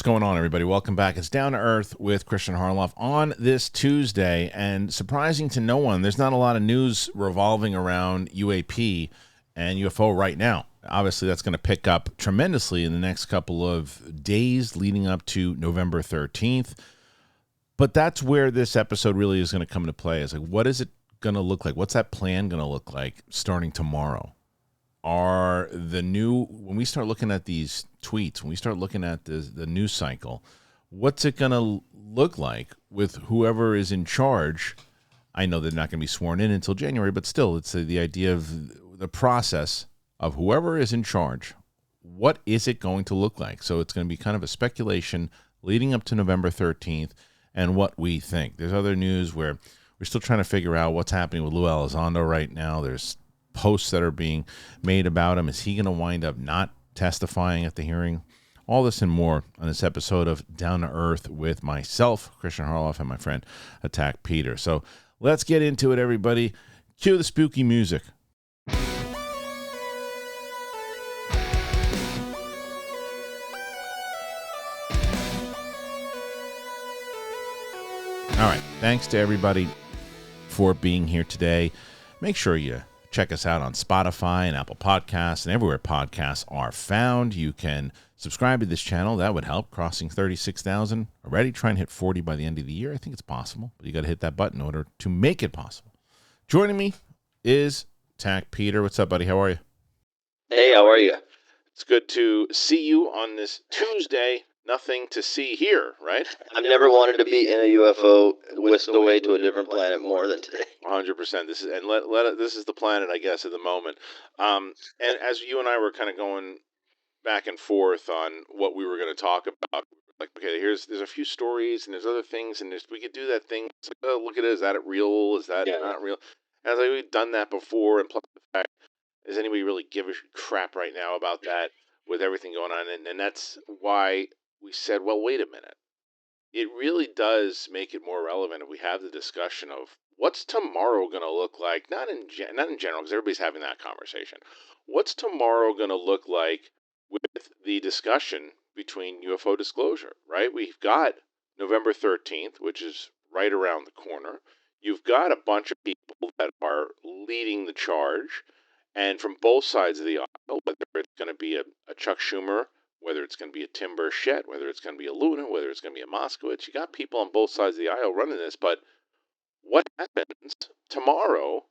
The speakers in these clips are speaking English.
What's going on, everybody? Welcome back. It's Down to Earth with Kristian Harloff on this Tuesday, and surprising to no one, there's not a lot of news revolving around UAP and UFO right now. Obviously, that's going to pick up tremendously in the next couple of days leading up to November 13th. But that's where this episode really is going to come into play. It's like, what is it going to look like? What's that plan going to look like starting tomorrow? When we start looking at these tweets, when we start looking at the news cycle, what's it going to look like with whoever is in charge? I know they're not going to be sworn in until January, but still, it's the idea of the process of whoever is in charge. What is it going to look like? So it's going to be kind of a speculation leading up to November 13th and what we think. There's other news where we're still trying to figure out what's happening with Elizondo right now. There's posts that are being made about him. Is he going to wind up not testifying at the hearing? All this and more on this episode of Down to Earth with myself, Kristian Harloff, and my friend Attack Peter. So let's get into it, everybody. Cue the spooky music. All right. Thanks to everybody for being here today. Make sure you check us out on Spotify and Apple Podcasts and everywhere podcasts are found. You can subscribe to this channel. That would help. Crossing 36,000 already. Try and hit 40 by the end of the year. I think it's possible, but you got to hit that button in order to make it possible. Joining me is Attack Peter. What's up, buddy? How are you? Hey, how are you? It's good to see you on this Tuesday. Nothing to see here, right? I've never wanted to be in a UFO whisked away to a different planet more than today. 100%. This is this is the planet, I guess, at the moment. And as you and I were kind of going back and forth on what we were going to talk about, like, okay, there's a few stories and there's other things, and we could do that thing. It's like, oh, look at it. Is that real? Is that not real? And I was like, we've done that before, and plus the fact, does anybody really give a crap right now about that with everything going on? And that's why we said, well, wait a minute. It really does make it more relevant if we have the discussion of what's tomorrow going to look like, not in general, because everybody's having that conversation. What's tomorrow going to look like with the discussion between UFO disclosure, right? We've got November 13th, which is right around the corner. You've got a bunch of people that are leading the charge, and from both sides of the aisle, whether it's going to be a Chuck Schumer, whether it's going to be a Tim Burchett, whether it's going to be a Luna, whether it's going to be a Moskowitz. You got people on both sides of the aisle running this, but what happens tomorrow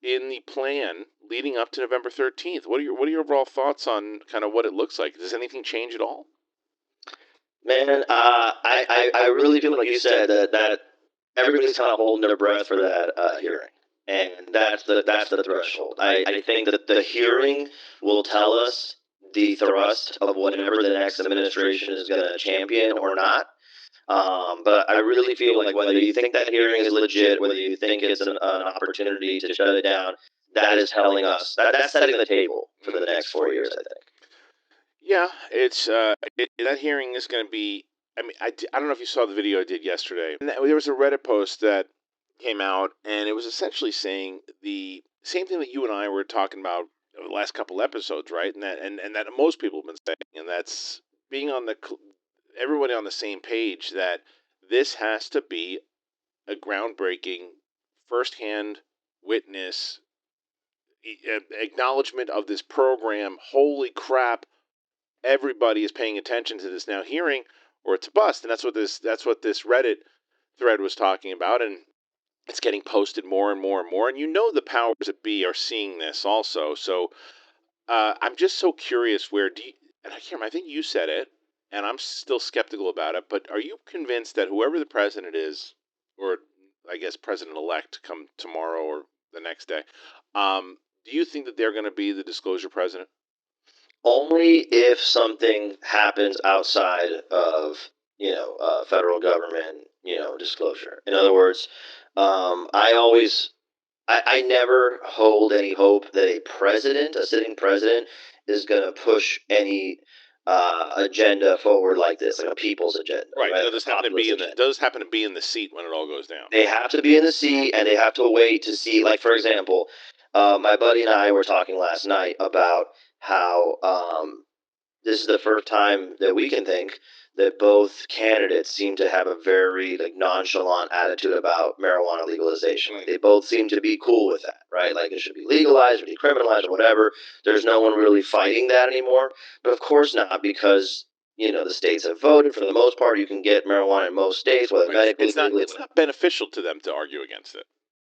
in the plan leading up to November 13th? What are your overall thoughts on kind of what it looks like? Does anything change at all? Man, I really feel like you said that everybody's kind of holding their breath for that hearing. And that's the threshold. I think that the hearing will tell us the thrust of whatever the next administration is going to champion or not. But I really feel like whether you think that hearing is legit, whether you think it's an opportunity to shut it down, that is telling us that's setting the table for the next 4 years, I think. Yeah, it's that hearing is going to be. I mean, I don't know if you saw the video I did yesterday. And there was a Reddit post that came out, and it was essentially saying the same thing that you and I were talking about the last couple episodes, right? And that most people have been saying, and that's being on everybody on the same page that this has to be a groundbreaking, firsthand witness acknowledgement of this program. Holy crap! Everybody is paying attention to this now hearing, or it's a bust, and that's what this Reddit thread was talking about, and it's getting posted more and more and more, and the powers that be are seeing this also. So I'm just so curious. And I can't remember, I think you said it, and I'm still skeptical about it. But are you convinced that whoever the president is, or I guess president-elect, come tomorrow or the next day, do you think that they're going to be the disclosure president? Only if something happens outside of federal government disclosure. In other words, I never hold any hope that a sitting president, is going to push any agenda forward like this, like a people's agenda. Right. Does happen to be in the seat when it all goes down. They have to be in the seat, and they have to wait to see. Like, for example, my buddy and I were talking last night about how this is the first time that we can think that both candidates seem to have a very nonchalant attitude about marijuana legalization. Like, they both seem to be cool with that, right? Like, it should be legalized or decriminalized or whatever. There's no one really fighting that anymore. But of course not, because the states have voted. For the most part, you can get marijuana in most states, whether medically. It's not beneficial to them to argue against it.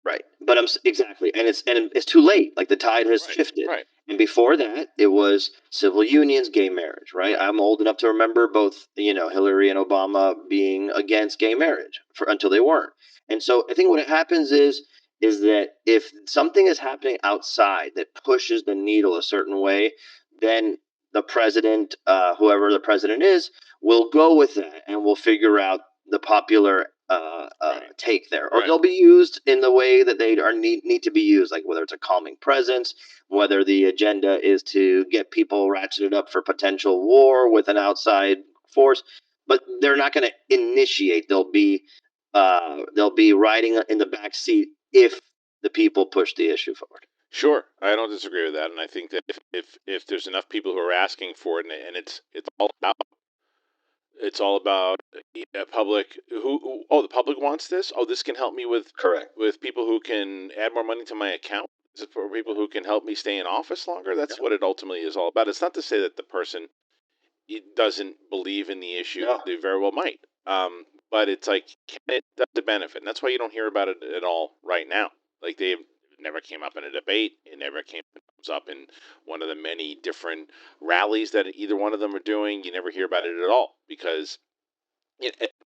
Right, but exactly, and it's too late. Like, the tide has shifted. Right. And before that, it was civil unions, gay marriage. Right. I'm old enough to remember both, Hillary and Obama being against gay marriage until they weren't. And so I think what happens is that if something is happening outside that pushes the needle a certain way, then the president, whoever the president is, will go with that and will figure out the popular take there, or they'll be used in the way that they need to be used, like whether it's a calming presence, whether the agenda is to get people ratcheted up for potential war with an outside force. But they're not going to initiate. They'll be riding in the back seat if the people push the issue forward. Sure, I don't disagree with that, and I think that if there's enough people who are asking for it, and it's all about public the public wants this. Oh, this can help me with people who can add more money to my account. Is it for people who can help me stay in office longer? That's what it ultimately is all about. It's not to say that the person doesn't believe in the issue. No. They very well might. But it's like, does it benefit? And that's why you don't hear about it at all right now. Like, they never came up in a debate. It never comes up in one of the many different rallies that either one of them are doing. You never hear about it at all, because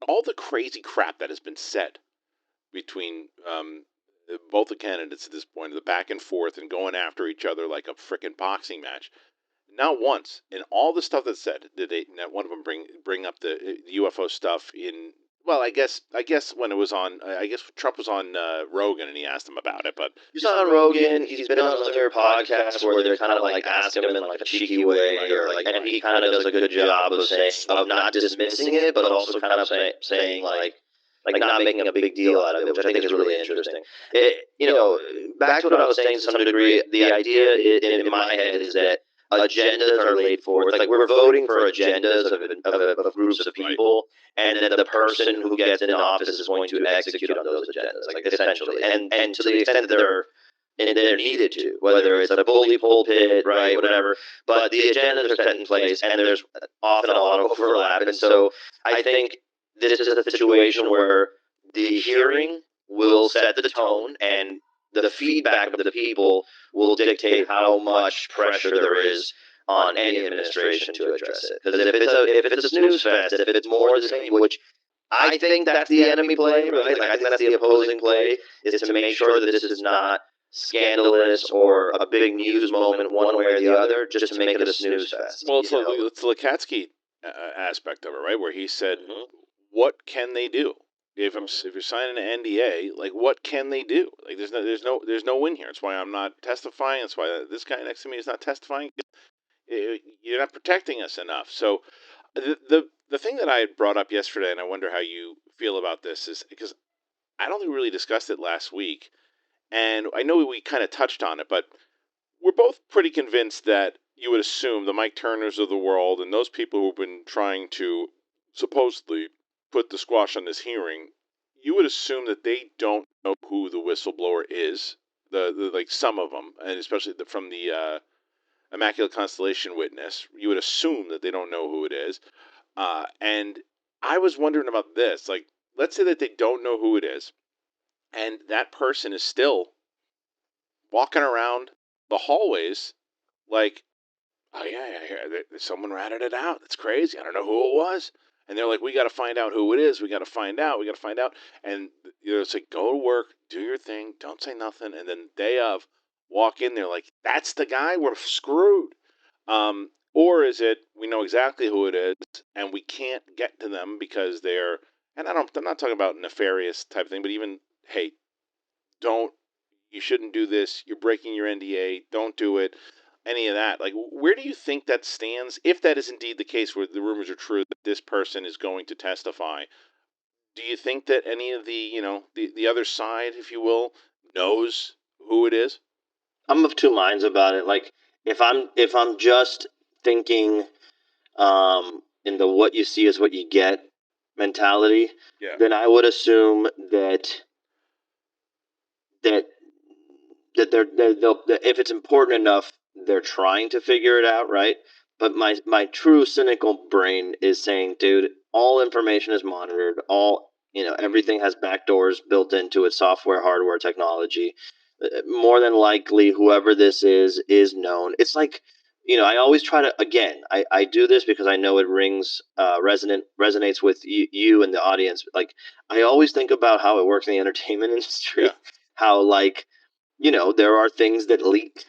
all the crazy crap that has been said between both the candidates at this point, the back and forth and going after each other like a frickin' boxing match. Not once in all the stuff that's said did they, not one of them bring up the UFO stuff in. Well, I guess when it was on, I guess Trump was on Rogan and he asked him about it. But he's on Rogan. He's been on other podcasts where they're kind of asking him in a cheeky way, and he kind of does a good job of not dismissing it, but also kind of saying not making a big deal out of it, which I think is really interesting. Back to what I was saying to some degree, the idea in my head is that agendas are laid forth. Like, we're voting for agendas of groups of people, and then the person who gets in office is going to execute on those agendas, essentially. And to the extent that they're needed to, whether it's a bully pulpit, right, whatever. But the agendas are set in place, and there's often a lot of overlap. And so I think this is a situation where the hearing will set the tone, and the feedback of the people will dictate how much pressure there is on any administration to address it. Because if it's a snooze fest, if it's more of the same, which I think that's the enemy play, right? I think that's the opposing play, is to make sure that this is not scandalous or a big news moment one way or the other, just to make it a snooze fest. Well, it's the Lukatsky aspect of it, right? Where he said, what can they do? If you're signing an NDA, what can they do? There's no win here. That's why I'm not testifying. That's why this guy next to me is not testifying. You're not protecting us enough. So the thing that I had brought up yesterday, and I wonder how you feel about this, is because I don't think we really discussed it last week, and I know we kind of touched on it, but we're both pretty convinced that you would assume the Mike Turners of the world and those people who've been trying to supposedly put the squash on this hearing, you would assume that they don't know who the whistleblower is. The some of them, and especially from the Immaculate Constellation witness, you would assume that they don't know who it is. And I was wondering about this. Let's say that they don't know who it is, and that person is still walking around the hallways like, oh yeah, someone ratted it out. That's crazy. I don't know who it was. And they're like, we got to find out who it is. We got to find out. And it's like, go to work, do your thing, don't say nothing. And then the day of, walk in there like, that's the guy. We're screwed. Or is it, we know exactly who it is, and we can't get to them because they're, and I'm not talking about nefarious type of thing, but even, hey, you shouldn't do this. You're breaking your NDA. Don't do it. Any of that. Where do you think that stands, if that is indeed the case, where the rumors are true that this person is going to testify? Do you think that any of the other side, if you will, knows who it is? I'm of two minds about it. If I'm just thinking in the what you see is what you get mentality, Yeah. then I would assume that they'll if it's important enough, they're trying to figure it out, right? But my true cynical brain is saying, dude, all information is monitored. Everything has backdoors built into it, software, hardware, technology. More than likely, whoever this is known. It's like, I always try to, again, I do this because I know it resonates with you and the audience. Like, I always think about how it works in the entertainment industry. Yeah. How, like, there are things that leak,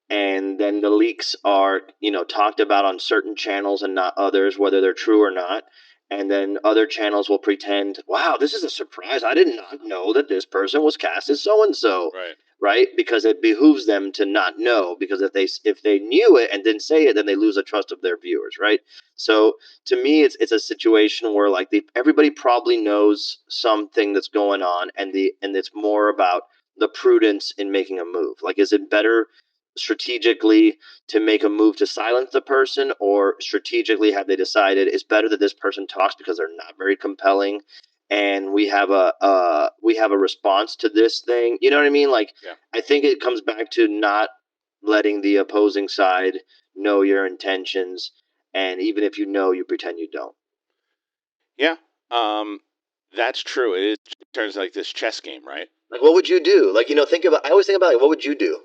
and then the leaks are, talked about on certain channels and not others, whether they're true or not. And then other channels will pretend, wow, this is a surprise. I did not know that this person was cast as so and so. Right. Right? Because it behooves them to not know, because if they knew it and didn't say it, then they lose the trust of their viewers, right? So to me, it's a situation where, like, everybody probably knows something that's going on, and it's more about the prudence in making a move. Like, is it better strategically to make a move to silence the person, or strategically have they decided it's better that this person talks because they're not very compelling, and we have a response to this thing? You know what I mean? Like, Yeah. I think it comes back to not letting the opposing side know your intentions, and even if you know, you pretend you don't. Yeah. That's true. It turns like this chess game, right? Like, what would you do? Like, I always think about, like, what would you do?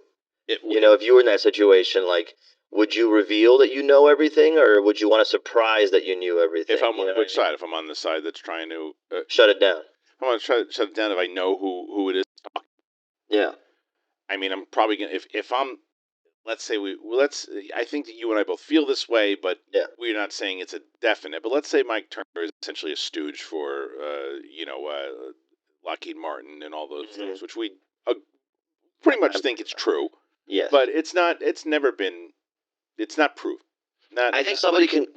If you were in that situation, like, would you reveal that you know everything, or would you want to surprise that you knew everything? If I'm on which side? If I'm on the side that's trying to shut it down. I want to try to shut it down if I know who it is talking. Yeah. I mean, I'm probably gonna if I'm, let's say I think that you and I both feel this way, but yeah, we're not saying it's a definite. But let's say Mike Turner is essentially a stooge for Lockheed Martin and all those things, which we pretty much think it's true. Yes. But it's not. It's never been. It's not proven. I think somebody could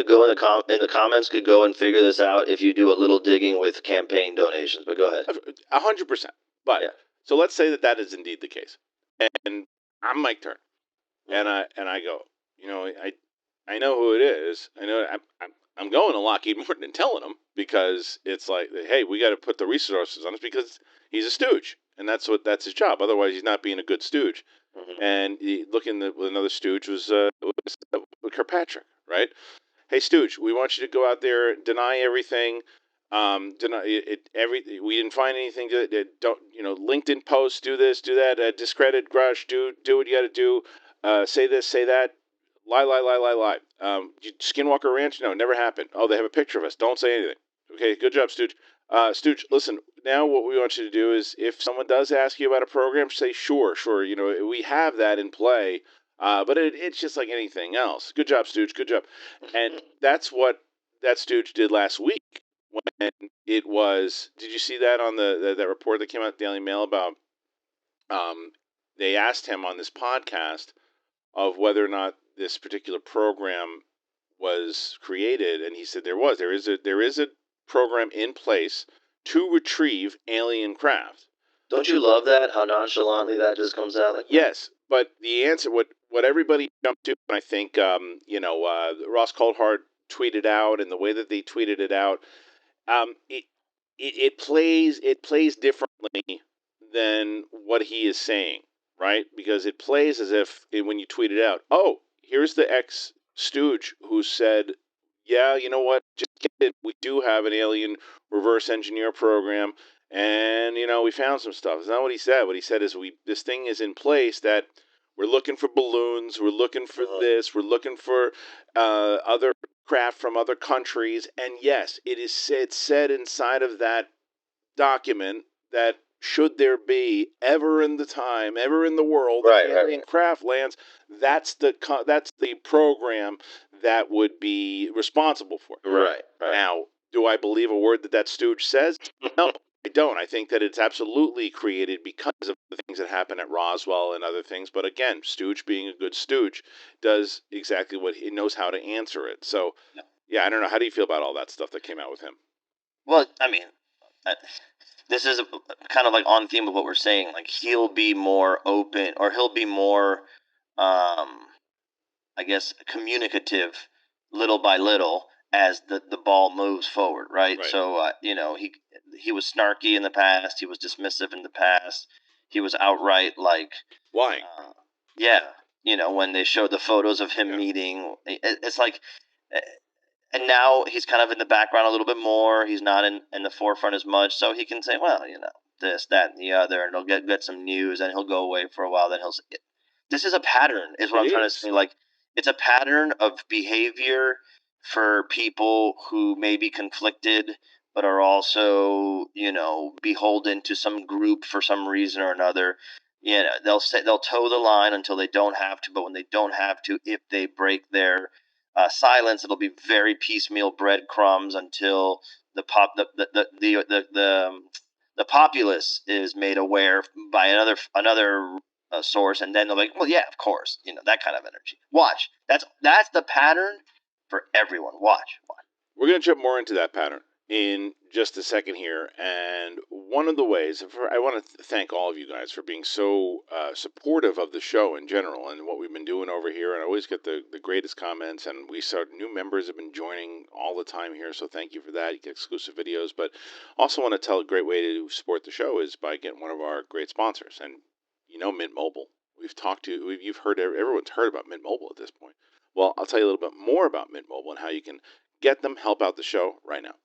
go in the comments could go and figure this out if you do a little digging with campaign donations. But go ahead. 100%. But so let's say that is indeed the case, and I'm Mike Turner, and I go, I know who it is. I know I'm going to Lockheed Martin and telling them, because it's like, hey, we got to put the resources on this because he's a stooge, and that's his job. Otherwise, he's not being a good stooge. Mm-hmm. And looking at another stooge was Kirkpatrick, right? Hey, stooge, we want you to go out there, deny everything. Deny it. We didn't find anything. Don't LinkedIn posts, do this, do that. Discredit Grush. Do what you got to do. Say this, say that. Lie. Skinwalker Ranch? No, never happened. Oh, they have a picture of us. Don't say anything. Okay, good job, Stooge. Stooge, listen, now what we want you to do is, if someone does ask you about a program, say sure. We have that in play, but it's just like anything else. Good job, Stooge. Good job. And that's what that Stooge did last week when it was. Did you see that on that report that came out in the Daily Mail about? They asked him on this podcast of whether or not this particular program was created, and he said there is a program in place to retrieve alien craft. Don't you love that, how nonchalantly that just comes out? Like, yes, but the answer, what everybody jumped to, and I think Ross Coulthard tweeted out, and the way that they tweeted it out, it plays differently than what he is saying, right? Because it plays as if when you tweet it out, oh, here's the ex stooge who said, yeah, you know what, just get it, we do have an alien reverse engineer program, and we found some stuff. It's not what he said. What he said is, this thing is in place that we're looking for balloons, we're looking for this, we're looking for other craft from other countries, and yes, it's said inside of that document that should there be ever in the world, alien craft lands, that's the program that would be responsible for it. Right. Now, do I believe a word that stooge says? No, I don't. I think that it's absolutely created because of the things that happen at Roswell and other things. But again, Stooge, being a good stooge, does exactly what he knows, how to answer it. So, yeah, I don't know. How do you feel about all that stuff that came out with him? Well, I mean, this is kind of like on theme of what we're saying. Like, he'll be more open, or he'll be more, I guess, communicative little by little. as the ball moves forward, right? Right. So he was snarky in the past. He was dismissive in the past. He was outright like Lying. Yeah, when they showed the photos of him Yeah. meeting, it's like, and now he's kind of in the background a little bit more. He's not in the forefront as much, so he can say, well, this, that, and the other, and he'll get some news, and he'll go away for a while. Then he'll say, this is a pattern, is what I'm trying to say. Like, it's a pattern of behavior for people who may be conflicted, but are also, beholden to some group for some reason or another. They'll toe the line until they don't have to, but when they don't have to, if they break their silence, it'll be very piecemeal breadcrumbs until the the populace is made aware by another source, and then they're like, well, yeah, of course, that kind of energy. Watch, that's the pattern for everyone. Watch. We're going to jump more into that pattern in just a second here. And one of the ways, I want to thank all of you guys for being so supportive of the show in general and what we've been doing over here. And I always get the greatest comments. And we saw new members have been joining all the time here. So thank you for that. You get exclusive videos. But also want to tell a great way to support the show is by getting one of our great sponsors. And Mint Mobile. You've heard, everyone's heard about Mint Mobile at this point. Well, I'll tell you a little bit more about Mint Mobile and how you can get them, help out the show right now.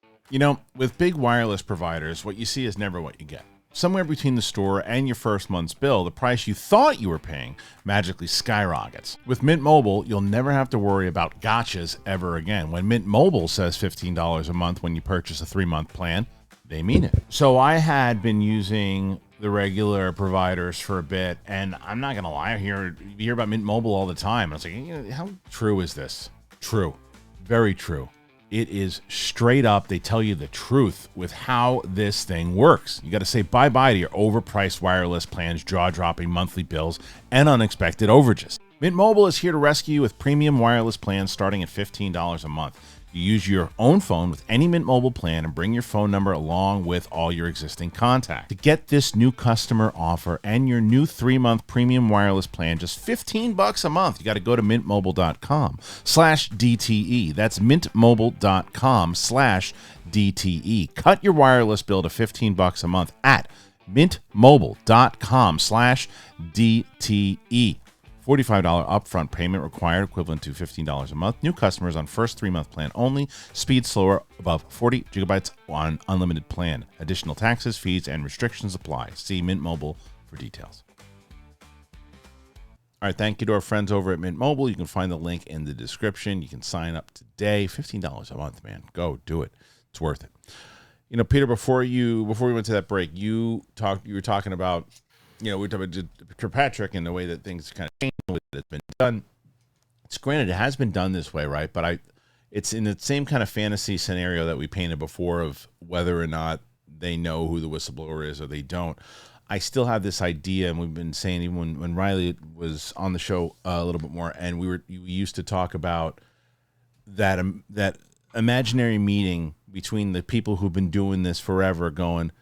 With big wireless providers, what you see is never what you get. Somewhere between the store and your first month's bill, the price you thought you were paying magically skyrockets. With Mint Mobile, you'll never have to worry about gotchas ever again. When Mint Mobile says $15 a month when you purchase a 3-month plan, they mean it. So I had been using the regular providers for a bit, and I'm not going to lie, you hear about Mint Mobile all the time. I was like, how true is this? True. Very true. It is straight up. They tell you the truth with how this thing works. You got to say bye-bye to your overpriced wireless plans, jaw-dropping monthly bills, and unexpected overages. Mint Mobile is here to rescue you with premium wireless plans starting at $15 a month. You use your own phone with any Mint Mobile plan and bring your phone number along with all your existing contacts. To get this new customer offer and your new 3-month premium wireless plan, just $15 a month, you got to go to mintmobile.com/DTE. That's mintmobile.com/DTE. Cut your wireless bill to $15 a month at mintmobile.com/DTE. $45 upfront payment required, equivalent to $15 a month. New customers on first 3-month plan only. Speed slower, above 40 gigabytes on unlimited plan. Additional taxes, fees, and restrictions apply. See Mint Mobile for details. All right, thank you to our friends over at Mint Mobile. You can find the link in the description. You can sign up today. $15 a month, man. Go do it. It's worth it. Peter, before we went to that break, you were talking about, we were talking about Kirkpatrick and the way that things kind of changed, the way that it's been done. It's granted, it has been done this way, right? But it's in the same kind of fantasy scenario that we painted before of whether or not they know who the whistleblower is or they don't. I still have this idea, and we've been saying even when Riley was on the show a little bit more, and we used to talk about that imaginary meeting between the people who've been doing this forever going,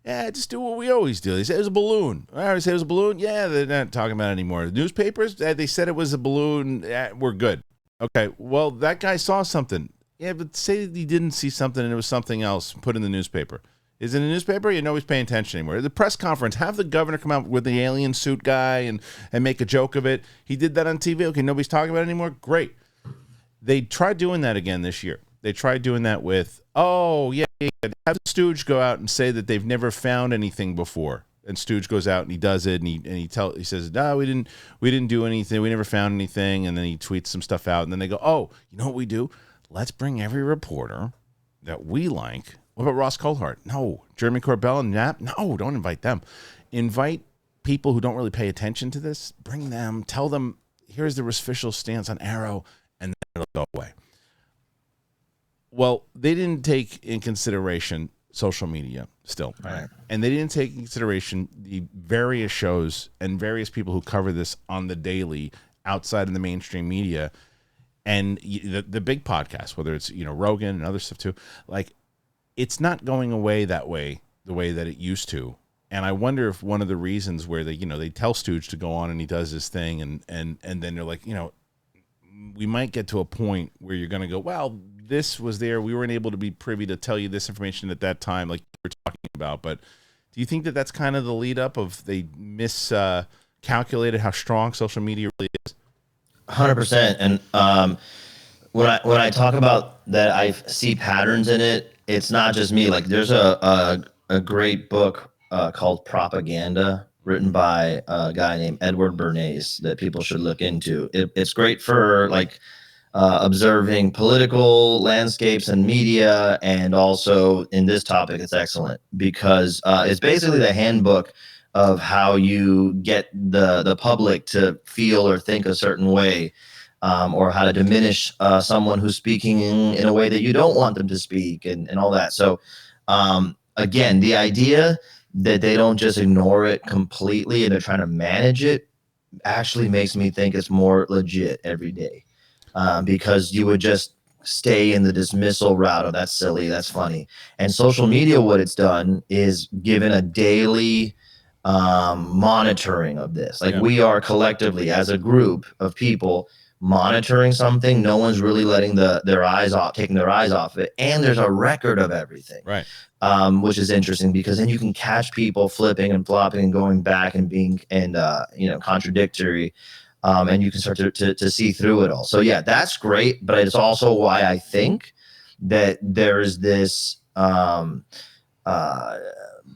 yeah, just do what we always do. They said it was a balloon. I always say it was a balloon. Yeah, they're not talking about it anymore. The newspapers, they said it was a balloon. Yeah, we're good. Okay, well, that guy saw something. Yeah, but say he didn't see something and it was something else put in the newspaper. Is it in the newspaper? Nobody's paying attention anymore. The press conference, have the governor come out with the alien suit guy and make a joke of it. He did that on TV. Okay, nobody's talking about it anymore. Great. They tried doing that again this year. They tried doing that with, have Stooge go out and say that they've never found anything before. And Stooge goes out and he does it, and he says, no, we didn't do anything. We never found anything. And then he tweets some stuff out, and then they go, oh, you know what we do? Let's bring every reporter that we like. What about Ross Coulthart? No. Jeremy Corbell and Knapp? No, don't invite them. Invite people who don't really pay attention to this. Bring them. Tell them, here's the official stance on Arrow, and then it'll go away. Well, they didn't take in consideration social media still. Right. And they didn't take in consideration the various shows and various people who cover this on the daily outside of the mainstream media and the big podcasts, whether it's, Rogan and other stuff too. Like, it's not going away the way that it used to. And I wonder if one of the reasons where they tell Stooge to go on and he does his thing and then they're like, we might get to a point where you're going to go, well, this was there. We weren't able to be privy to tell you this information at that time, like you were talking about. But do you think that that's kind of the lead up of they miscalculated how strong social media really is? 100%. And when I talk about that, I see patterns in it. It's not just me. Like there's a great book called Propaganda, written by a guy named Edward Bernays, that people should look into. It's great for like observing political landscapes and media, and also in this topic, it's excellent because it's basically the handbook of how you get the public to feel or think a certain way, or how to diminish someone who's speaking in a way that you don't want them to speak, and all that. So again, the idea that they don't just ignore it completely and they're trying to manage it actually makes me think it's more legit every day, because you would just stay in the dismissal route of that's silly, that's funny. And social media, what it's done is given a daily monitoring of this. Like we are collectively as a group of people monitoring something. No one's really letting taking their eyes off it, and there's a record of everything, Right. Which is interesting because then you can catch people flipping and flopping and going back and being contradictory, and you can start to see through it all. So yeah, that's great, but it's also why I think that there's this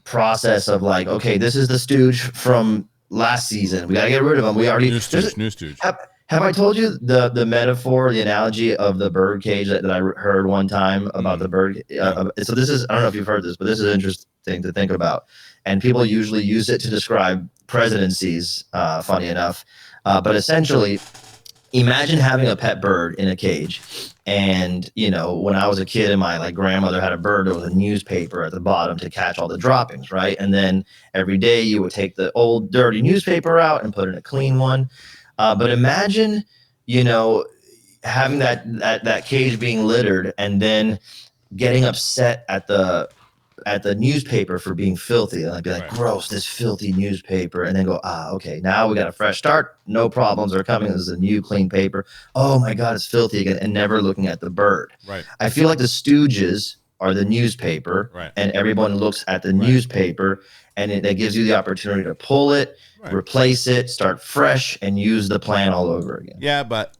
process of like, okay, this is the stooge from last season, we got to get rid of him. We already New stooge. Have I told you the metaphor, the analogy of the bird cage that I heard one time about the bird? So this is, I don't know if you've heard this, but this is interesting to think about. And people usually use it to describe presidencies, funny enough. But essentially, imagine having a pet bird in a cage. And, when I was a kid and my grandmother had a bird, there was a newspaper at the bottom to catch all the droppings, right? And then every day you would take the old dirty newspaper out and put in a clean one. But imagine, having that cage being littered and then getting upset at the newspaper for being filthy. And I'd be like, gross, this filthy newspaper. And then go, okay, now we got a fresh start. No problems are coming. This is a new clean paper. Oh my God, it's filthy again. And never looking at the bird. Right. I feel like the stooges are the newspaper, and everyone looks at the newspaper, and that gives you the opportunity to pull it, replace it, start fresh, and use the plan all over again. Yeah, but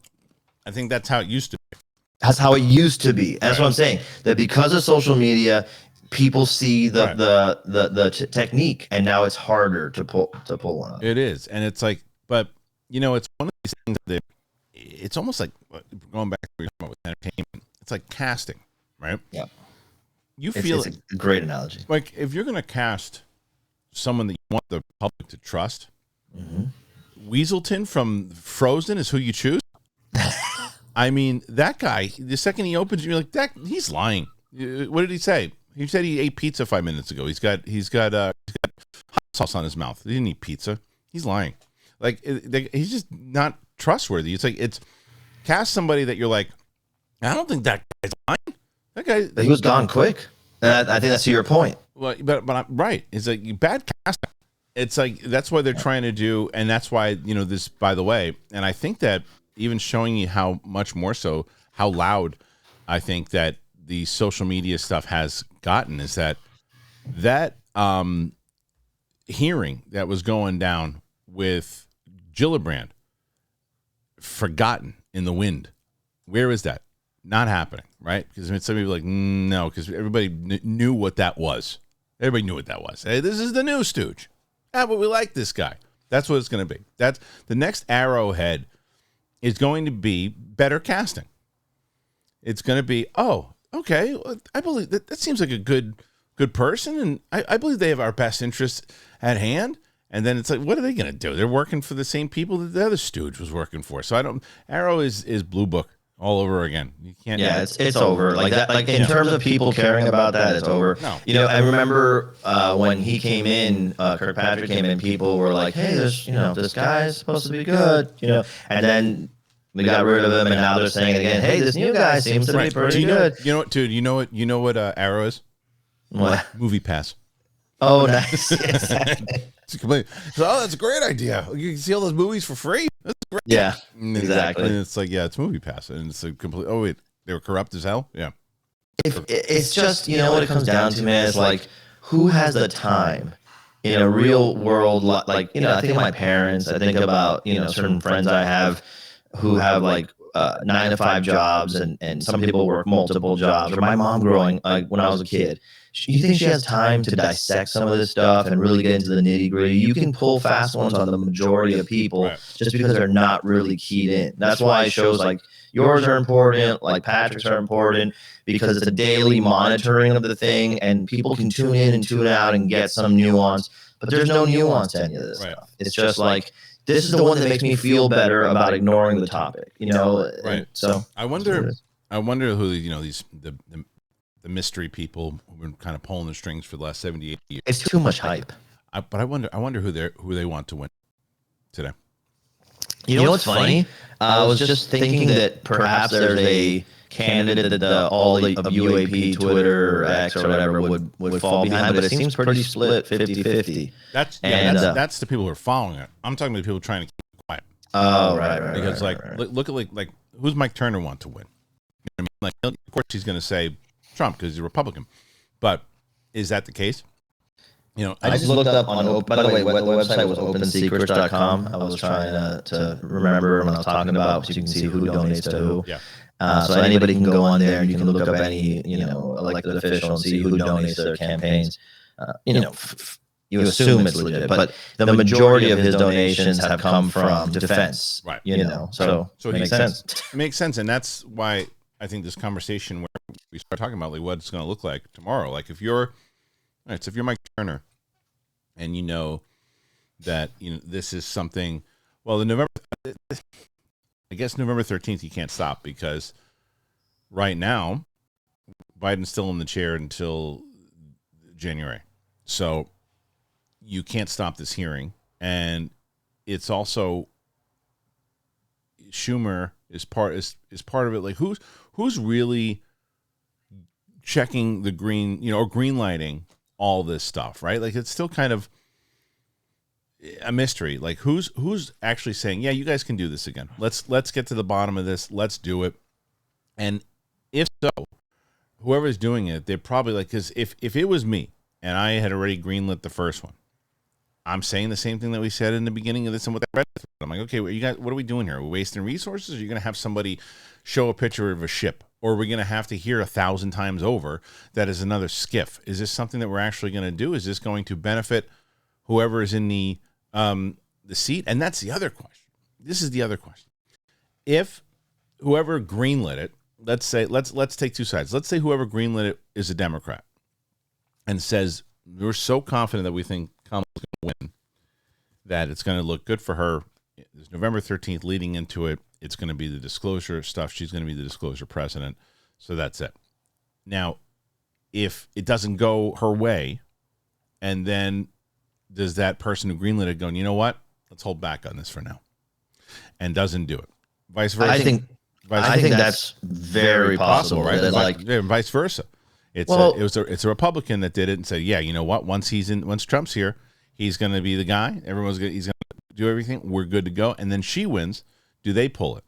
I think that's how it used to be. That's how it used to be. That's what I'm saying. That because of social media, people see the technique, and now it's harder to pull one up. It is, and it's like, but it's one of these things that it's almost like going back to what you're talking about with entertainment. It's like casting, right? Yeah. It's a great analogy. Like if you're going to cast someone that you want the public to trust, Weaselton from Frozen is who you choose. I mean, that guy, the second he opens, you're like, he's lying. What did he say? He said he ate pizza 5 minutes ago. He's got hot sauce on his mouth. He didn't eat pizza. He's lying. He's just not trustworthy. It's cast somebody that you're like, I don't think that guy's lying. That guy, he was gone quick. I think that's to your point. Well, but I'm right. It's like bad casting. It's like that's what they're trying to do, and that's why this. By the way, and I think that even showing you how much more so how loud I think that the social media stuff has gotten is that hearing that was going down with Gillibrand, forgotten in the wind. Where is that? Not happening, right? Because some people are like, no, because everybody knew what that was. Everybody knew what that was. Hey, this is the new stooge. But we like this guy. That's what it's going to be. That's the next arrowhead is going to be better casting. It's going to be, okay, I believe that seems like a good person, and I believe they have our best interests at hand. And then it's like, what are they going to do? They're working for the same people that the other stooge was working for. So Arrow is Blue Book all over again. You can't. Yeah, it's over. Like that. Like in terms of people caring about that, it's over. No. I remember when he came in, Kirkpatrick came in. People were like, "Hey, there's this guy's supposed to be good," and then we got rid of him, and now they're saying again, "Hey, this new guy seems to be pretty good." You know what, dude? You know what Arrow is? What? Movie Pass. Oh, nice. Exactly. That's a great idea. You can see all those movies for free. That's great. Yeah, exactly. And it's like, it's Movie Pass, and it's a complete. Oh wait, They were corrupt as hell. Yeah. If it's just, you know what it comes down to, man, is like, who has the time in a real world, like, you know, I think of my parents, I think about, you know, certain friends I have who have like 9 to 5 jobs, and some people work multiple jobs, or my mom growing, like when I was a kid, you think she has time to dissect some of this stuff and really get into the nitty gritty? You can pull fast ones on the majority of people just because they're not really keyed in. That's why shows like yours are important, like Patrick's are important, because it's a daily monitoring of the thing, and people can tune in and tune out and get some nuance, but there's no nuance to any of this stuff. It's just like, this is the one that makes me feel better about ignoring the topic, you know? Right. So I wonder who, you know, the mystery people who've been kind of pulling the strings for the last 78 years. It's too much hype. But I wonder who they want to win today. You know what's funny? I was just thinking that perhaps there's a candidate that all of UAP, Twitter, or X, or whatever would fall behind, but it seems pretty split 50-50. That's the people who are following it. I'm talking to the people trying to keep it quiet. Oh, right. Because look at like who's Mike Turner want to win? You know what I mean? Like, of course he's going to say Trump because he's a Republican, but is that the case? You know, I just looked up on. By the way, the website was opensecrets.com. I was trying to remember when I was talking about, so you can see who donates to who. Yeah. So anybody can go on there and you can look up any, you know, elected official and see who donates to their campaigns. You know, you assume it's legit, but the majority of his donations have come from defense. Right. You know, so it makes sense. It makes sense, and that's why I think this conversation where we start talking about like what it's going to look like tomorrow. Like if you're Mike Turner, and you know that this is something. Well, November 13th you can't stop, because right now Biden's still in the chair until January, so you can't stop this hearing. And it's also Schumer is part of it. Like who's really checking the green, or green lighting all this stuff, right? Like it's still kind of a mystery. Like who's actually saying, yeah, you guys can do this again. Let's get to the bottom of this. Let's do it. And if so, whoever's doing it, they're probably like, because if it was me and I had already greenlit the first one, I'm saying the same thing that we said in the beginning of this and what I read. I'm like, okay, what are we doing here? Are we wasting resources? Are you going to have somebody show a picture of a ship? Or are we going to have to hear 1,000 times over that is another skiff? Is this something that we're actually going to do? Is this going to benefit whoever is in the seat? And that's the other question. This is the other question. If whoever greenlit it, let's take two sides. Let's say whoever greenlit it is a Democrat and says, we're so confident that we think Kamala's going to win that it's going to look good for her. There's November 13th leading into it. It's going to be the disclosure stuff. She's going to be the disclosure president. So that's it. Now, if it doesn't go her way, and then does that person who greenlit it go, you know what? Let's hold back on this for now, and doesn't do it. Vice versa. I think that's very possible, right? Vice versa. It's a Republican that did it and said, yeah, you know what? Once Trump's here, he's going to be the guy. He's going to do everything. We're good to go. And then she wins. Do they pull it?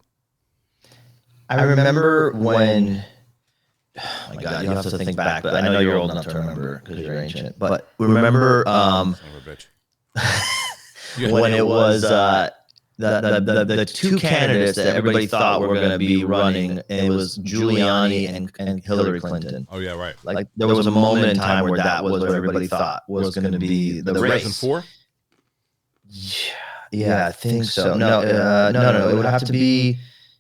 I remember when. Oh my God, you have to think back, but I know you're old enough to remember because you're ancient. But remember when it was the two candidates that everybody thought were going to be running, and it was Giuliani and Hillary Clinton. Oh yeah, right. Like there was a moment in time where that was what everybody thought was going to be the race. 2004? Yeah, I think so. No. It would have to be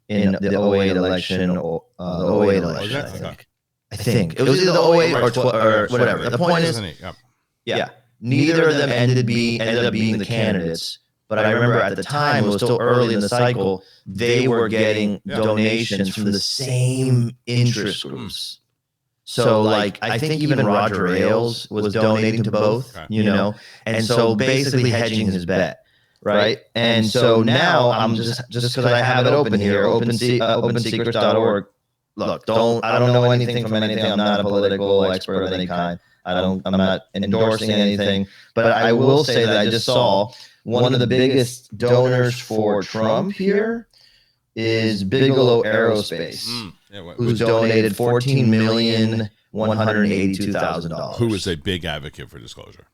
in the 08 election or the 08 election. I think it was either the 08 or whatever. The point is, yeah, neither of them ended up being the candidates. But I remember at the time, it was still early in the cycle, they were getting donations from the same interest groups. So, like, I think even Roger Ailes was donating to both, and so basically hedging his bet, right? And so now I'm just because I have it open here, opensecrets.org. Look, I don't know anything from anything. I'm not a political expert of any kind. I'm not endorsing anything, but I will say that I just saw one of the biggest donors for Trump here is Bigelow Aerospace. who's donated $14,182,000. Who is a big advocate for disclosure.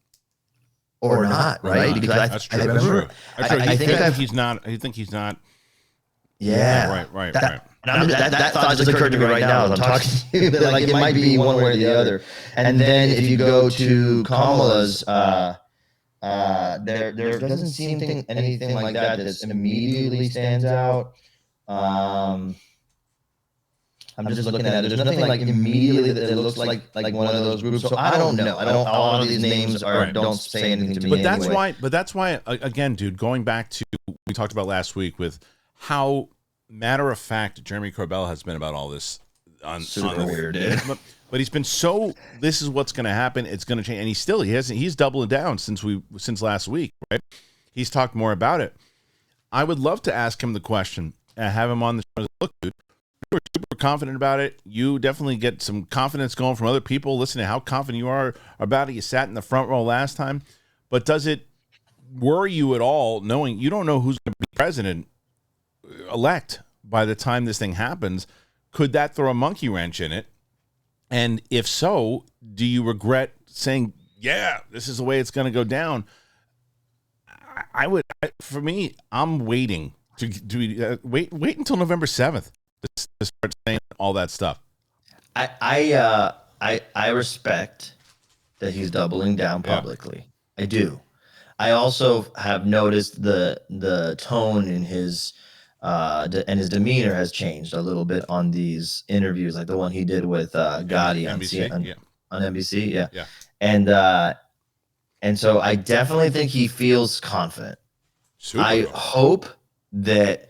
Or not, right? Because I remember, I think he's not. I think he's not. Yeah. Right. That thought just occurred to me right now as I'm talking to you. Like it might be one way or the other. And then if you go to Kamala's, there doesn't seem anything like that immediately stands out. I'm just looking at it. There's nothing like immediately that looks like one of those groups. So I don't know. A lot of these names don't say anything to me. But that's why. But that's why. Again, dude, going back to what we talked about last week with how matter of fact Jeremy Corbell has been about all this. Super weird, dude. But he's been so. This is what's going to happen. It's going to change, and he's doubling down since last week, right? He's talked more about it. I would love to ask him the question and have him on the show. Look, dude, you were super confident about it. You definitely get some confidence going from other people. Listen to how confident you are about it. You sat in the front row last time, but does it worry you at all knowing you don't know who's going to be president-elect by the time this thing happens? Could that throw a monkey wrench in it? And if so, do you regret saying, yeah, this is the way it's going to go down? For me, I'm waiting to wait until November 7th to start saying all that stuff. I respect that he's doubling down publicly. Yeah. I do. I also have noticed the tone in his and his demeanor has changed a little bit on these interviews, like the one he did with Gotti on NBC. Yeah. And so I definitely think he feels confident. Super. I hope that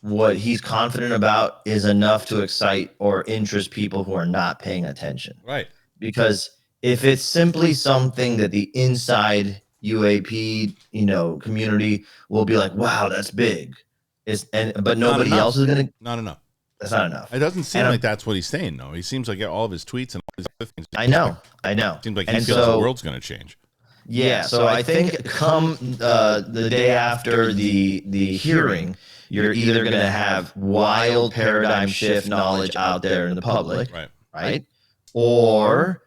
what he's confident about is enough to excite or interest people who are not paying attention. Right. Because if it's simply something that the inside UAP, community will be like, wow, that's big. But nobody else is going to. Not enough. That's not enough. It doesn't seem like that's what he's saying, though. He seems like all of his tweets and all these other things. I know. It seems like he feels the world's going to change. Yeah, so I think come the day after the hearing, you're either going to have wild paradigm shift knowledge out there in the public, right? Or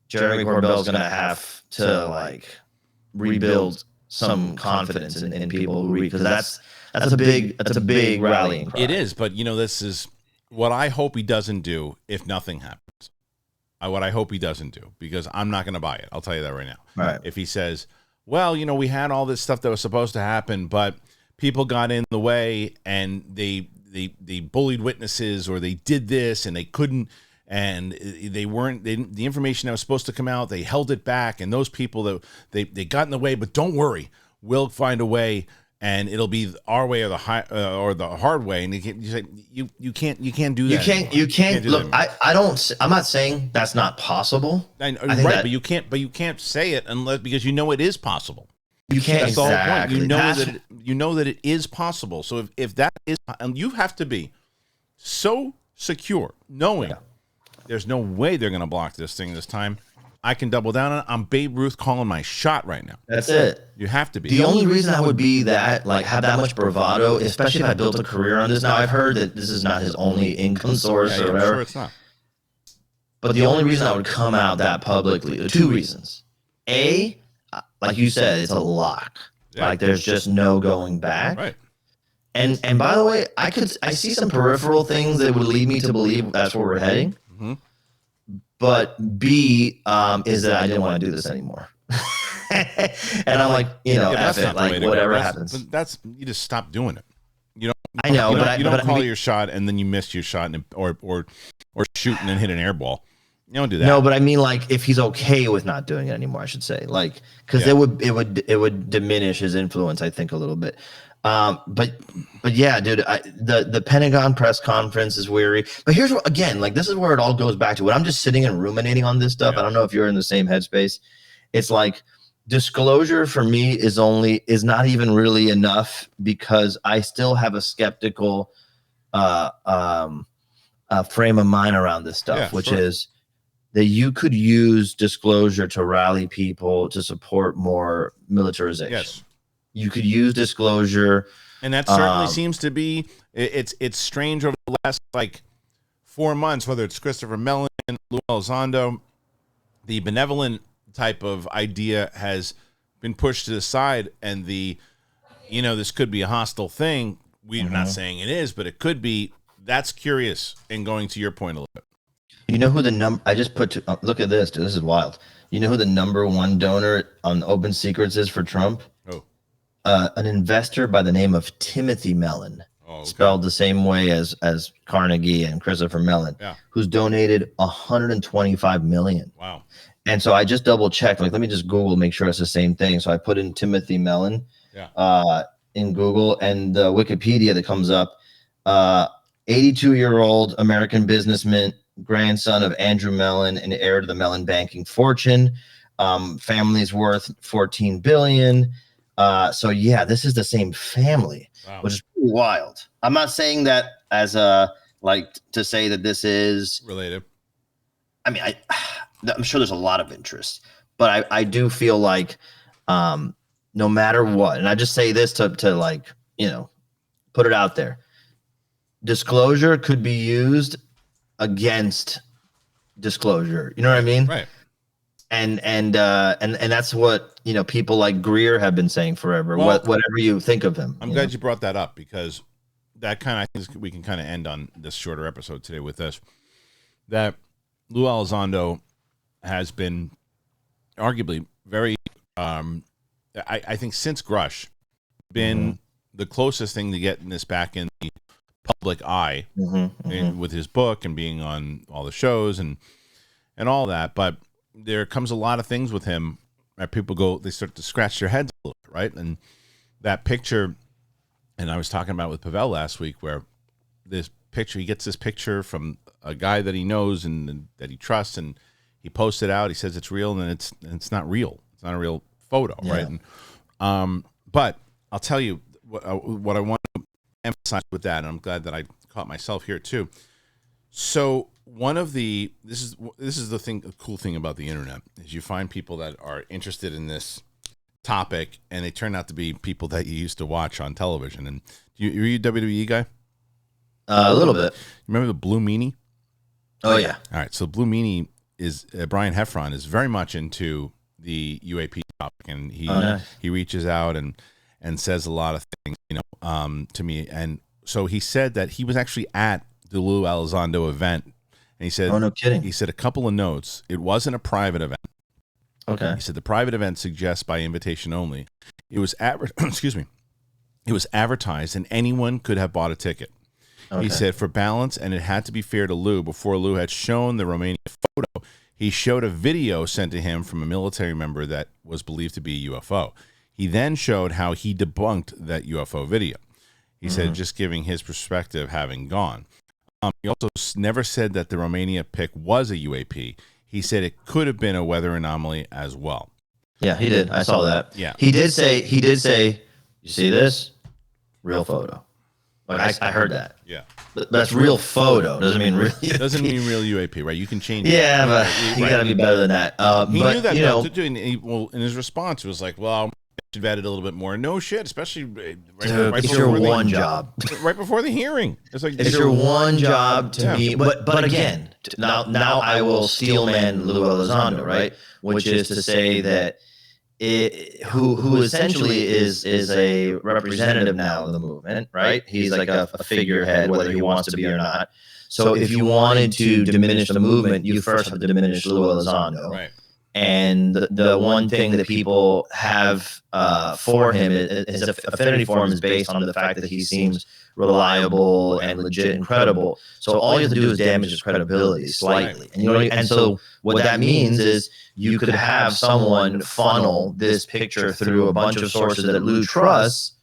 Jeremy Corbell's going to have to rebuild some confidence in people who read, because that's a big rallying cry. It is, but this is what I hope he doesn't do if nothing happens. What I hope he doesn't do, because I'm not going to buy it. I'll tell you that right now. Right. If he says, well, we had all this stuff that was supposed to happen, but people got in the way and they bullied witnesses, or they did this and they couldn't, and the information that was supposed to come out, they held it back, and those people that they got in the way, but don't worry, we'll find a way. And it'll be our way or the hard way, and you can't do that. You can't look. I'm not saying that's not possible. Right, but you can't say it because it is possible. You can't. That's the whole point. You know that it is possible. So if that is, and you have to be so secure, knowing there's no way they're going to block this thing this time. I can double down on it. I'm Babe Ruth calling my shot right now. That's it. You have to be. The only reason I would be that, have that much bravado, especially if I built a career on this. Now, I've heard that this is not his only income source or whatever. Sure it's not. But the only reason I would come out that publicly, there are two reasons. A, like you said, it's a lock. Yeah. There's just no going back. Right. And by the way, I see some peripheral things that would lead me to believe that's where we're heading. Mm-hmm. But B is that I didn't want to do this anymore. And I'm like, F it, whatever happens. But you just stop doing it. You don't call your shot and then you miss your shot or shoot and then hit an air ball. You don't do that. No, but I mean, if he's okay with not doing it anymore, I should say, because it would diminish his influence, I think, a little bit. But yeah, dude, the Pentagon press conference is weary. But here's what, again, this is where it all goes back to. When I'm just sitting and ruminating on this stuff, I don't know if you're in the same headspace. It's disclosure for me is not even really enough, because I still have a skeptical frame of mind around this stuff, which is that you could use disclosure to rally people to support more militarization. Yes. You could use disclosure, and that certainly seems to be. It's strange over the last 4 months, whether it's Christopher Mellon, Lou Elizondo, the benevolent type of idea has been pushed to the side, and this could be a hostile thing. We're not saying it is, but it could be. That's curious. And going to your point a little bit. You know who the number? I just put. Look at this. Dude, this is wild. You know who the number one donor on Open Secrets is for Trump? Oh, an investor by the name of Timothy Mellon, spelled the same way as Carnegie and Christopher Mellon, who's donated $125 million. Wow. And so I just double checked. Like, let me just Google, make sure it's the same thing. So I put in Timothy Mellon in Google, and the Wikipedia that comes up, 82-year-old American businessman, grandson of Andrew Mellon and heir to the Mellon banking fortune. Family's worth $14 billion. So yeah, this is the same family, which is pretty wild. I'm not saying that as to say that this is related. I mean, I'm sure there's a lot of interest, but I do feel like no matter what, and I just say this to put it out there, disclosure could be used against disclosure. You know what I mean? Right. And that's what people like Greer have been saying forever. Well, whatever you think of him. I'm glad you brought that up, because that kind of we can kind of end on this shorter episode today with this. That Lou Elizondo has been arguably very, I think since Grush, been the closest thing to getting this back in the public eye, with his book and being on all the shows and all that. But there comes a lot of things with him that they start to scratch their heads a little bit, right? And that picture, and I was talking about with Pavel last week, where this picture, he gets this picture from a guy that he knows and that he trusts, and he posts it out. He says it's real, and it's not real. It's not a real photo, right? And, but I'll tell you what I want to emphasize with that, and I'm glad that I caught myself here too. So this is the cool thing about the internet, is you find people that are interested in this topic, and they turn out to be people that you used to watch on television. And are you a WWE guy? A little bit. Remember the Blue Meanie? Oh yeah. All right. So Blue Meanie is Brian Heffron is very much into the UAP topic, and he reaches out and says a lot of things, to me. And so he said that he was actually at the Lou Elizondo event, and he said, "Oh, no kidding." He said a couple of notes. It wasn't a private event. Okay. He said the private event suggests by invitation only. It was excuse me. It was advertised, and anyone could have bought a ticket. Okay. He said for balance, and it had to be fair to Lou. Before Lou had shown the Romania photo, he showed a video sent to him from a military member that was believed to be a UFO. He then showed how he debunked that UFO video. He said, just giving his perspective, having gone. He also never said that the Romania pic was a UAP. He said it could have been a weather anomaly as well. Yeah, he did. I saw that. Yeah. He did say, you see this? Real photo. Like I heard that. Yeah. But that's real photo. Doesn't mean real UAP. Doesn't mean real UAP, right? You can change it. Yeah, but you got to be better than that. He knew that, though. In his response, it was like, well, should vet it a little bit more. No shit, especially right it's your one job. Right before the hearing. It's like it's your one job to meet. But again, now I will steelman Lou Elizondo, right? Which is to say that who essentially is a representative now of the movement, right? He's like a figurehead, whether he wants to be or not. So if you wanted to diminish the movement, you first have to diminish Lou Elizondo. Right. And the one thing that people have for him, his affinity for him, is based on the fact that he seems reliable and legit and credible. So all you have to do is damage his credibility slightly. And and so what that means is you could have someone funnel this picture through a bunch of sources that Lou trusts,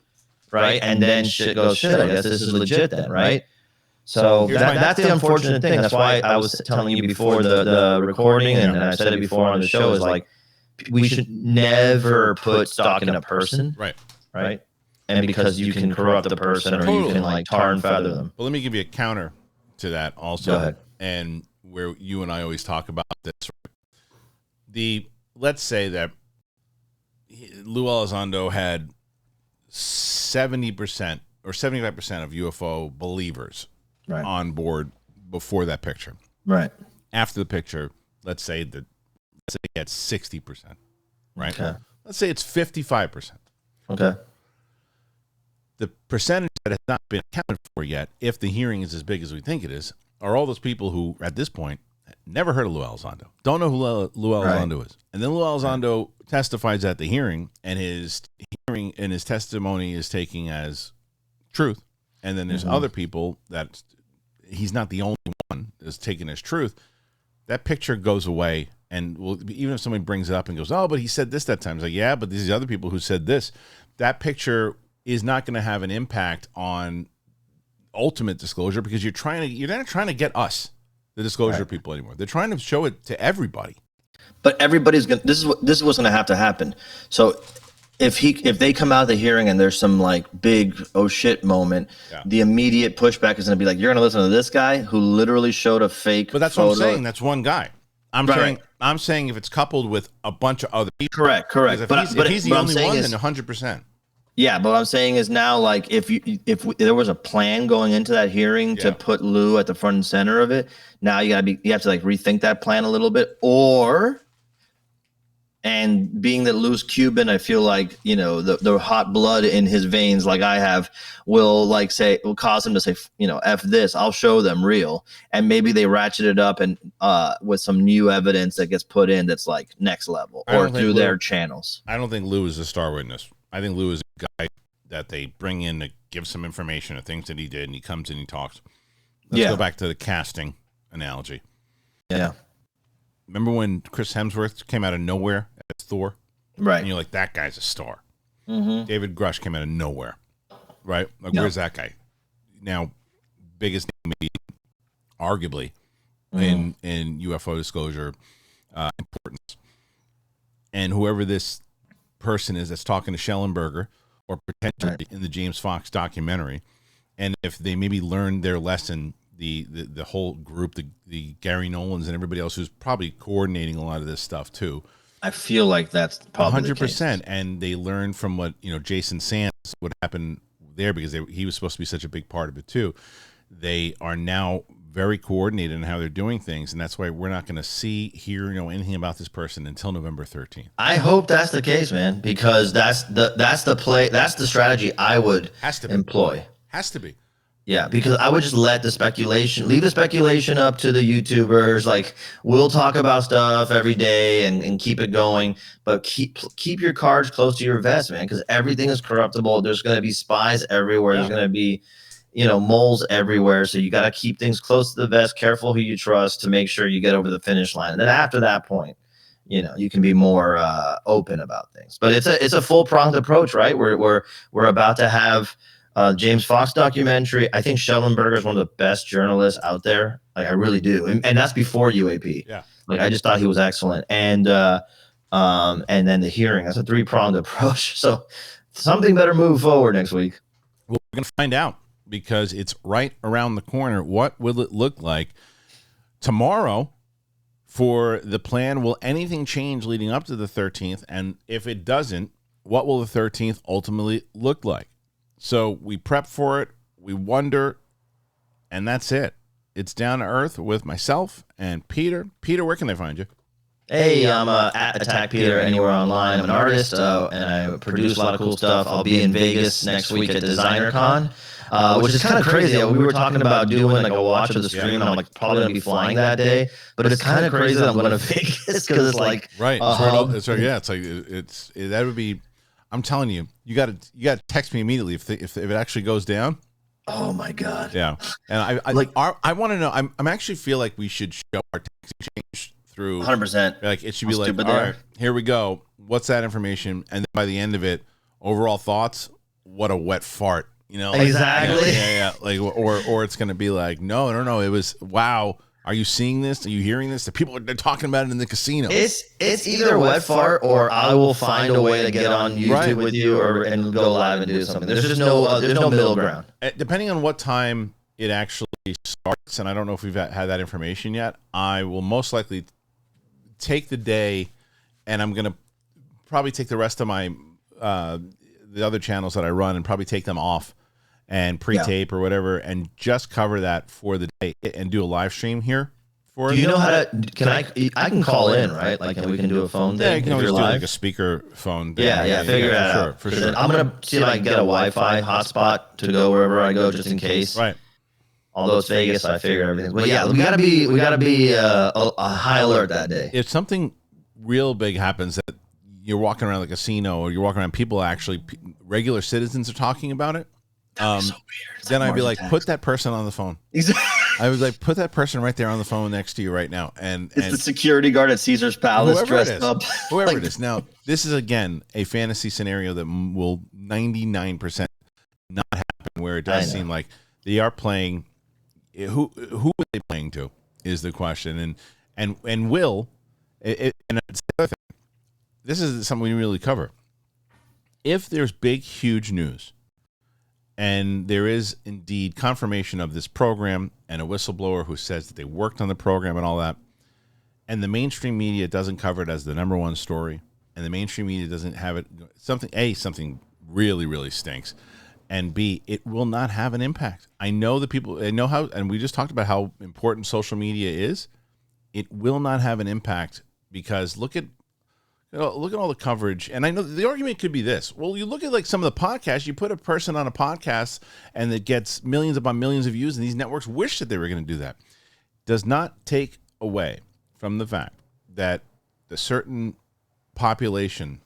right? And then shit goes, I guess this is legit then, right? So that's the unfortunate thing. That's why I was telling you before the recording, and I said it before on the show, is like we should never put stock in a person. Right. And because you can corrupt the person, or you can like tar and feather them. Well, let me give you a counter to that also. Go ahead. And where you and I always talk about this. Let's say that Lou Elizondo had 70% or 75% of UFO believers on board before that picture. Right. After the picture, let's say it's 60%, right? Okay. Let's say it's 55%. Okay. The percentage that has not been accounted for yet, if the hearing is as big as we think it is, are all those people who, at this point, never heard of Lou Elizondo, don't know who Lou Elizondo is. And then Lou Elizondo testifies at the hearing, and his testimony is taken as truth. And then there's other people that he's not the only one that's taken as truth. That picture goes away, and even if somebody brings it up and goes, "Oh, but he said this that time," it's like, yeah, but these other people who said this. That picture is not going to have an impact on ultimate disclosure, because you're not trying to get us, the disclosure people, anymore. They're trying to show it to everybody. But everybody's gonna. This is what's going to have to happen. So if they come out of the hearing and there's some like big oh shit moment, the immediate pushback is going to be like, you're going to listen to this guy who literally showed a fake. But that's photo. what I'm saying. That's one guy. I'm saying if it's coupled with a bunch of other people. Correct. If he's the only one, then 100%. Yeah, but what I'm saying is now, like, if there was a plan going into that hearing to put Lou at the front and center of it, now you have to like rethink that plan a little bit. And being that Lou's Cuban, I feel like, you know, the hot blood in his veins, like I have, will cause him to say, you know, F this, I'll show them real. And maybe they ratchet it up and with some new evidence that gets put in that's like next level or through their channels. I don't think Lou is a star witness. I think Lou is a guy that they bring in to give some information of things that he did, and he comes in and he talks. Let's go back to the casting analogy. Yeah. Remember when Chris Hemsworth came out of nowhere as Thor? Right. And you're like, that guy's a star. Mm-hmm. David Grush came out of nowhere. Right? Like, where's that guy? Now, biggest name, arguably, in UFO disclosure importance. And whoever this person is that's talking to Schellenberger, or potentially in the James Fox documentary, and if they maybe learned their lesson, the whole group, the Gary Nolans and everybody else who's probably coordinating a lot of this stuff too. I feel like that's probably 100%, and they learned from what Jason Sands, what happened there, because he was supposed to be such a big part of it too. They are now very coordinated in how they're doing things, and that's why we're not going to hear anything about this person until November 13th. I hope that's the case, man, because that's the play, that's the strategy I would employ. Has to be. Yeah, because I would just leave the speculation up to the YouTubers. Like, we'll talk about stuff every day and keep it going, but keep your cards close to your vest, man, because everything is corruptible. There's going to be spies everywhere. There's going to be moles everywhere. So you got to keep things close to the vest, careful who you trust to make sure you get over the finish line. And then after that point, you can be more open about things. But it's a full-pronged approach, right? We're about to have James Fox documentary. I think Schellenberger is one of the best journalists out there. Like, I really do. And that's before UAP. Yeah. Like, I just thought he was excellent. And then the hearing, that's a three-pronged approach. So something better move forward next week. Well, we're going to find out, because it's right around the corner. What will it look like tomorrow for the plan? Will anything change leading up to the 13th? And if it doesn't, what will the 13th ultimately look like? So we prep for it, we wonder, and that's it. It's Down to Earth with myself and Peter. Peter, where can they find you? Hey, I'm at Attack Peter anywhere online. I'm an artist, and I produce a lot of cool stuff. I'll be in Vegas next week at DesignerCon, which is kind of crazy. We were talking about doing like a watch of the stream, and I'm like probably going to be flying that day. But it's kind of crazy that I'm going to Vegas, because it's like right. It's like that would be. I'm telling you, you got to text me immediately if it actually goes down. Oh my God. Yeah, and I want to know. I'm actually feel like we should show our text exchange through 100%. Like, it should be like, all right, here we go. What's that information? And then by the end of it, overall thoughts. What a wet fart, Exactly. Yeah. Like, or it's gonna be like, no. It was wow. Are you seeing this? Are you hearing this? They're talking about it in the casino. It's either wet fart, or I will find a way to get on YouTube with you and go live and do something. There's just no middle ground. Depending on what time it actually starts, and I don't know if we've had that information yet, I will most likely take the day, and I'm gonna probably take the rest of my the other channels that I run and probably take them off and pre-tape or whatever, and just cover that for the day and do a live stream here for it. Do you know how to? Can I can call in, right? Like, and we can do a phone thing. Yeah, you can if always you're do live. like a speaker phone thing. Yeah, figure that out. For sure. I'm gonna see if I can get a Wi-Fi hotspot to go wherever I go, just in case. Right. Although it's Vegas, I figure everything. But yeah, we gotta be a high alert that day. If something real big happens that you're walking around the casino or you're walking around, people actually, regular citizens are talking about it. So weird. Then I'd be like, put that person on the phone. Exactly. I was like, put that person right there on the phone next to you right now. And It's the security guard at Caesar's Palace dressed up. Whoever it is. Now, this is, again, a fantasy scenario that will 99% not happen, where it does seem like they are playing. Who are they playing to is the question. And will, and it's the other thing, this is something we really cover. If there's big, huge news, and there is indeed confirmation of this program and a whistleblower who says that they worked on the program and all that, and the mainstream media doesn't cover it as the number one story, and the mainstream media doesn't have it, something really, really stinks, and B, it will not have an impact. I know the people, I know how, and we just talked about how important social media is. It will not have an impact because look at all the coverage. And I know the argument could be this. Well, you look at like some of the podcasts, you put a person on a podcast and it gets millions upon millions of views, and these networks wish that they were going to do that. Does not take away from the fact that the certain population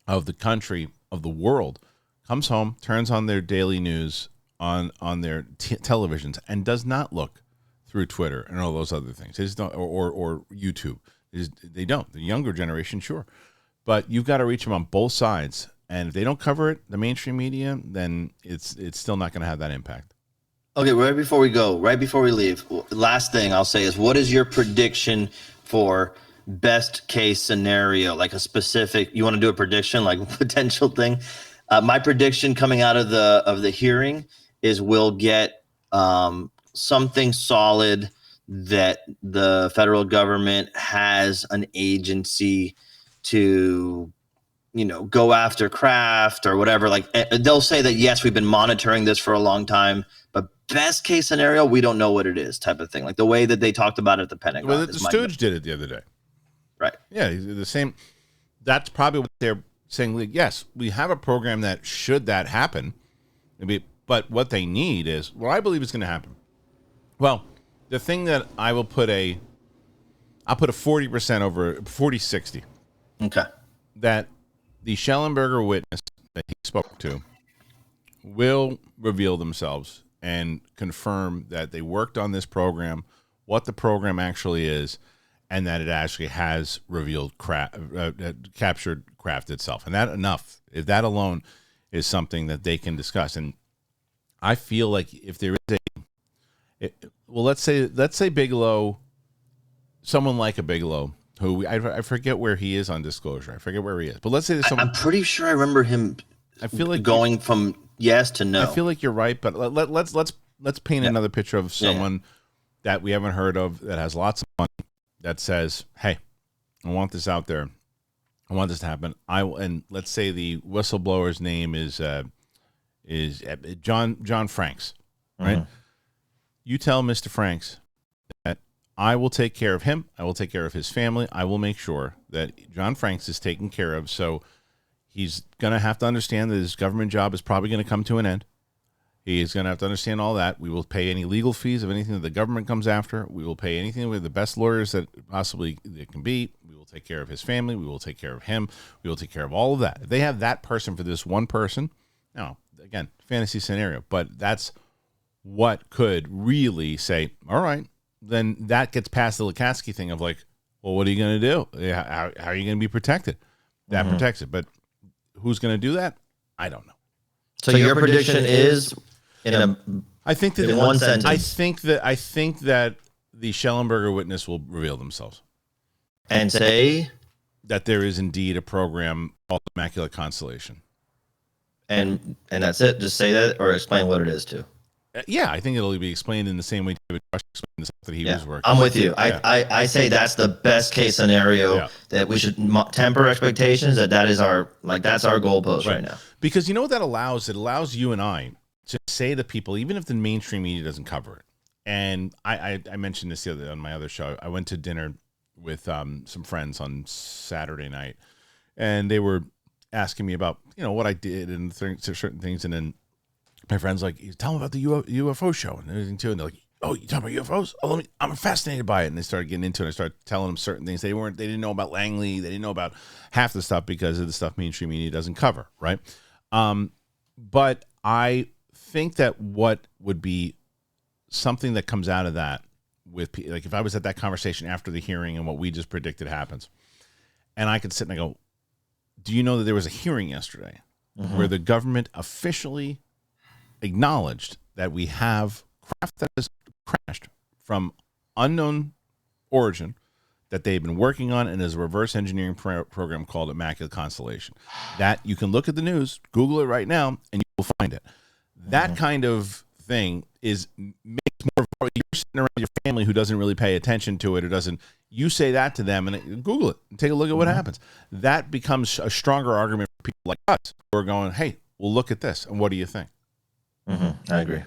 of the country, of the world, comes home, turns on their daily news on their televisions, and does not look through Twitter and all those other things. They just don't, or YouTube. They don't. The younger generation, sure. But you've got to reach them on both sides. And if they don't cover it, the mainstream media, then it's still not going to have that impact. Okay, right before we leave, last thing I'll say is, what is your prediction for best case scenario? Like a specific, you want to do a prediction, like a potential thing? My prediction coming out of the hearing is we'll get something solid that the federal government has an agency to, go after craft or whatever. Like, they'll say that, yes, we've been monitoring this for a long time, but best case scenario, we don't know what it is, type of thing. Like the way that they talked about it at the Pentagon. Well, the Stooge did it the other day. Right. Yeah, the same. That's probably what they're saying. Like, yes, we have a program that should that happen, but what they need is, well, I believe it's going to happen. Well, the thing that I'll put a 40% over 40-60. Okay. That the Schellenberger witness that he spoke to will reveal themselves and confirm that they worked on this program, what the program actually is, and that it actually has revealed captured craft itself. And that enough. If that alone is something that they can discuss. And I feel like if there is let's say Bigelow, someone like a Bigelow, who I forget where he is on disclosure. I forget where he is. But let's say there's someone. I'm pretty sure I remember him. I feel like going from yes to no. I feel like you're right, but let's paint another picture of someone that we haven't heard of, that has lots of money, that says, "Hey, I want this out there. I want this to happen." And let's say the whistleblower's name is John Franks, right? Mm-hmm. You tell Mr. Franks that I will take care of him. I will take care of his family. I will make sure that John Franks is taken care of. So he's going to have to understand that his government job is probably going to come to an end. He is going to have to understand all that. We will pay any legal fees of anything that the government comes after. We will pay anything with the best lawyers that possibly it can be. We will take care of his family. We will take care of him. We will take care of all of that. If they have that person for this one person, now, again, fantasy scenario, but that's what could really say, all right, then that gets past the Lukatsky thing of like, well, what are you going to do? How are you going to be protected? That protects it. But who's going to do that? I don't know. So your prediction is I think that in one sentence. I think that the Schellenberger witness will reveal themselves and say that there is indeed a program called Immaculate Constellation. And that's it. Just say that, or explain what it is too. Yeah, I think it'll be explained in the same way David Rush explained the stuff that he was working. I'm with you. I say that's the best case scenario that we should temper expectations. That's our goalpost right now. Because you know what that allows? It allows you and I to say to people, even if the mainstream media doesn't cover it. And I mentioned this the other on my other show. I went to dinner with some friends on Saturday night, and they were asking me about, you know, what I did and certain things. And then my friend's like, tell them about the UFO show and everything too. And they're like, oh, you talking about UFOs? Oh, I'm fascinated by it. And they started getting into it. I started telling them certain things they didn't know about Langley. They didn't know about half the stuff because of the stuff mainstream media doesn't cover, right? But I think that what would be something that comes out of that with, like, if I was at that conversation after the hearing and what we just predicted happens, and I could sit and I go, do you know that there was a hearing yesterday where the government officially acknowledged that we have craft that has crashed from unknown origin that they've been working on, and is a reverse engineering program called Immaculate Constellation. That you can look at the news, Google it right now, and you will find it. That kind of thing makes more. You're sitting around your family who doesn't really pay attention to it, or doesn't. You say that to them, and Google it, and take a look at what happens. That becomes a stronger argument for people like us who are going, "Hey, well, look at this, and what do you think?" I agree.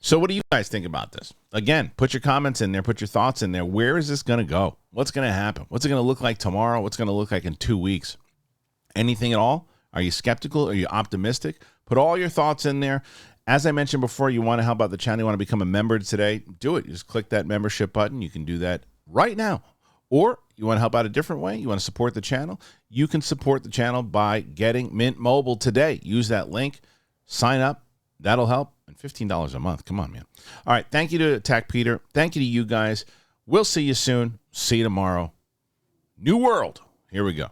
So what do you guys think about this? Again, put your comments in there, put your thoughts in there. Where is this going to go? What's going to happen? What's it going to look like tomorrow? What's going to look like in 2 weeks? Anything at all? Are you skeptical? Are you optimistic? Put all your thoughts in there. As I mentioned before, you want to help out the channel, you want to become a member today, do it. You just click that membership button. You can do that right now. Or you want to help out a different way, you want to support the channel, you can support the channel by getting Mint Mobile today. Use that link, sign up. That'll help. And $15 a month. Come on, man. All right. Thank you to Attack Peter. Thank you to you guys. We'll see you soon. See you tomorrow. New world. Here we go.